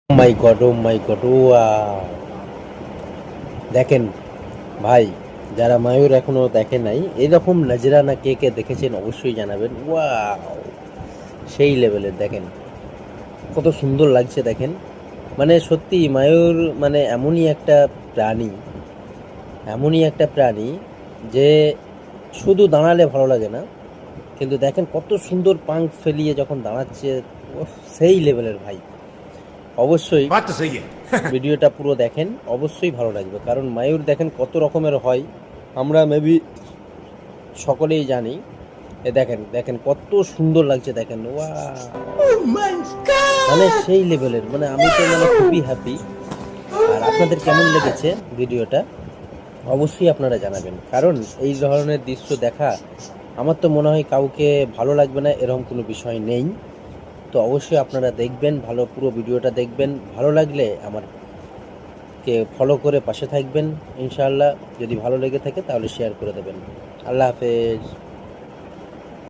মাই god, ও মাই god, ও দেখেন ভাই, যারা ময়ূর এখনো দেখে নাই এরকম নজরানা কে কে দেখেছেন অবশ্যই জানাবেন। ওয়াও, সেই লেভেলের দেখেন কত সুন্দর লাগছে দেখেন। মানে সত্যি ময়ূর মানে এমনই একটা প্রাণী যে শুধু দাঁড়ালে ভালো লাগে না, কিন্তু দেখেন কত সুন্দর পাঙ্খ ফেলিয়ে যখন দাঁড়াচ্ছে, সেই লেভেলের ভাই। অবশ্যই बात तो सही है। ভিডিওটা পুরো দেখেন, অবশ্যই ভালো লাগবে। কারণ ময়ূর দেখেন কত রকমের হয়, আমরা মেবি সকলেই জানি। এ দেখেন দেখেন কত সুন্দর লাগছে দেখেন, ওয়া মানে সেই লেভেলের, মানে আমি তো মানে খুবই হ্যাপি। আর আপনাদের কেমন লেগেছে ভিডিওটা অবশ্যই আপনারা জানাবেন। কারণ এই ধরনের দৃশ্য দেখা আমার তো মনে হয় কাউকে ভালো লাগবে না এরকম কোনো বিষয় নেই। তো অবশ্যই আপনারা দেখবেন, ভালো পুরো ভিডিওটা দেখবেন, ভালো লাগলে আমারকে ফলো করে পাশে থাকবেন ইনশাআল্লাহ। যদি ভালো লেগে থাকে তাহলে শেয়ার করে দেবেন। আল্লাহ হাফেজ।